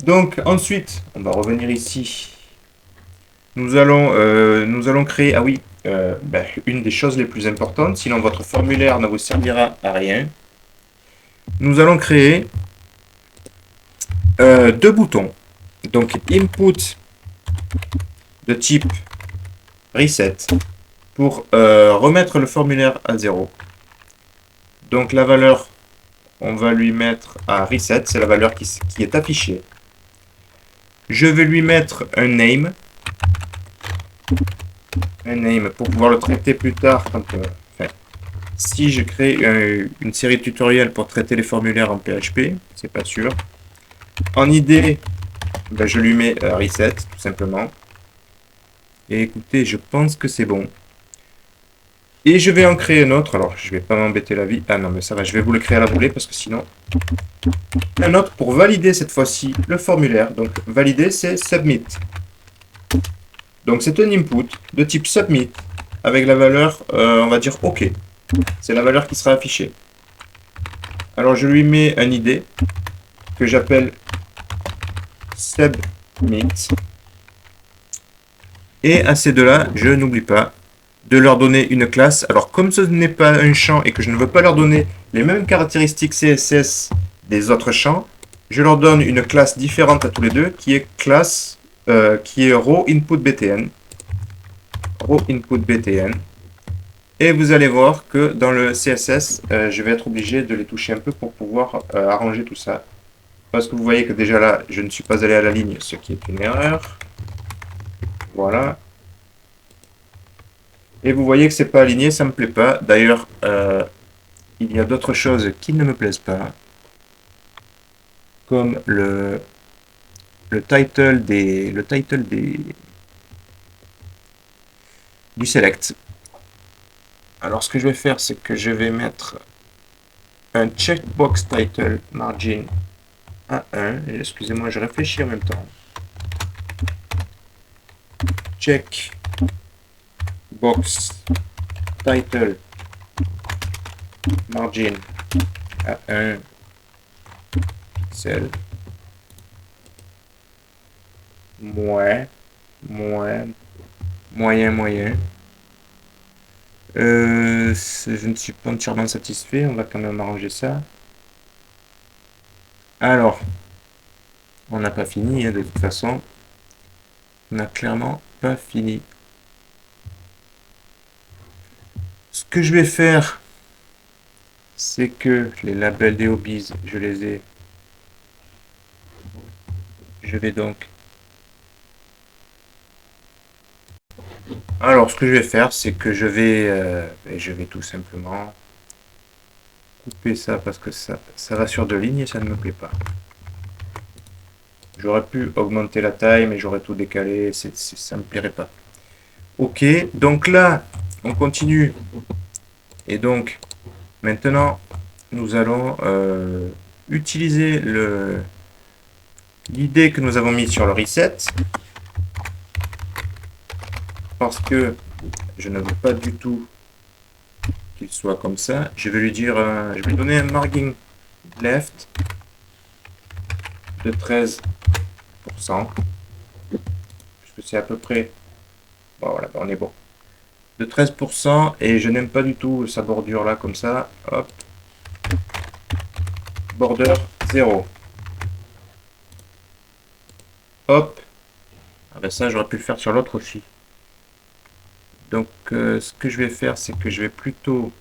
Donc ensuite, on va revenir ici. Nous allons créer, ah oui, une des choses les plus importantes, sinon votre formulaire ne vous servira à rien. Nous allons créer deux boutons. Donc input de type reset pour remettre le formulaire à 0. Donc la valeur, on va lui mettre à reset, c'est la valeur qui est affichée. Je vais lui mettre un name pour pouvoir le traiter plus tard quand, enfin, si je crée une série de tutoriels pour traiter les formulaires en PHP, c'est pas sûr. En ID, je lui mets reset tout simplement. Et écoutez, je pense que c'est bon. Et je vais en créer un autre. Alors, je vais pas m'embêter la vie. Ah non, mais ça va, je vais vous le créer à la volée parce que sinon... Un autre pour valider cette fois-ci le formulaire. Donc, valider, c'est submit. Donc, c'est un input de type submit avec la valeur, on va dire OK. C'est la valeur qui sera affichée. Alors, je lui mets un ID que j'appelle submit. Et à ces deux-là, je n'oublie pas de leur donner une classe. Alors, comme ce n'est pas un champ et que je ne veux pas leur donner les mêmes caractéristiques CSS des autres champs, je leur donne une classe différente à tous les deux qui est classe, qui est row input btn. Row input btn. Et vous allez voir que dans le CSS, je vais être obligé de les toucher un peu pour pouvoir arranger tout ça. Parce que vous voyez que déjà là, je ne suis pas allé à la ligne, ce qui est une erreur. Voilà. Et vous voyez que c'est pas aligné, ça me plaît pas. D'ailleurs, il y a d'autres choses qui ne me plaisent pas. Comme le title du select. Alors ce que je vais faire, c'est que je vais mettre un checkbox title margin à 1. Excusez-moi, je réfléchis en même temps. Checkbox title margin à 1 pixel. Moyen. Je ne suis pas entièrement satisfait, on va quand même arranger ça. Alors, on n'a pas fini, hein, de toute façon. On n'a clairement pas fini. Ce que je vais faire, c'est que les labels des hobbies, je les ai. Je vais donc... Alors, ce que je vais faire, c'est que je vais tout simplement couper ça parce que ça va sur deux lignes et ça ne me plaît pas. J'aurais pu augmenter la taille, mais j'aurais tout décalé, ça ne me plairait pas. Ok, donc là, on continue. Et donc, maintenant, nous allons utiliser l'idée que nous avons mise sur le reset. Parce que je ne veux pas du tout qu'il soit comme ça. Je vais lui dire, je vais lui donner un margin left de 13%. Puisque c'est à peu près... Bon, voilà, on est bon. De 13%, et je n'aime pas du tout sa bordure là, comme ça. Hop. Border 0. Hop. Ah ben ça, j'aurais pu le faire sur l'autre aussi. Donc, ce que je vais faire, c'est que je vais plutôt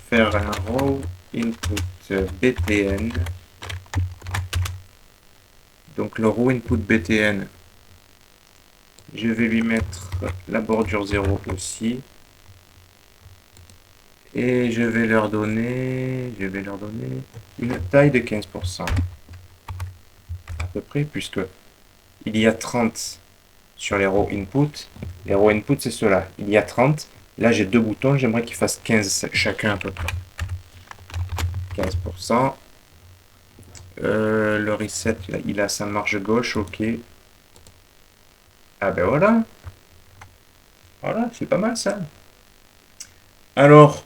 faire un row input btn. Donc, le row input btn, je vais lui mettre la bordure 0 aussi. Et je vais leur donner une taille de 15%. À peu près, puisque il y a 30 sur les row input. Les row input, c'est cela. Il y a 30. Là, j'ai deux boutons. J'aimerais qu'ils fassent 15 chacun à peu près. 15%. Le reset, là, il a sa marge gauche. OK. Ah ben voilà. Voilà, c'est pas mal ça. Alors,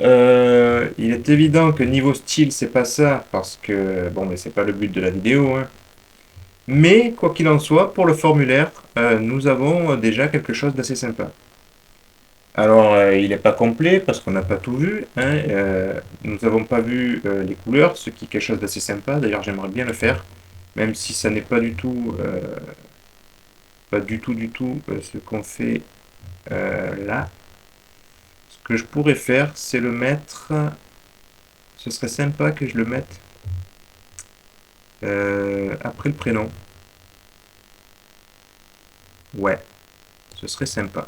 Il est évident que niveau style, c'est pas ça, parce que, bon, mais c'est pas le but de la vidéo, hein. Mais, quoi qu'il en soit, pour le formulaire, nous avons déjà quelque chose d'assez sympa. Alors, il n'est pas complet parce qu'on n'a pas tout vu, hein. Nous n'avons pas vu les couleurs, ce qui est quelque chose d'assez sympa. D'ailleurs, j'aimerais bien le faire, même si ça n'est pas du tout, ce qu'on fait là. Ce que je pourrais faire, c'est le mettre. Ce serait sympa que je le mette après le prénom. Ouais, ce serait sympa.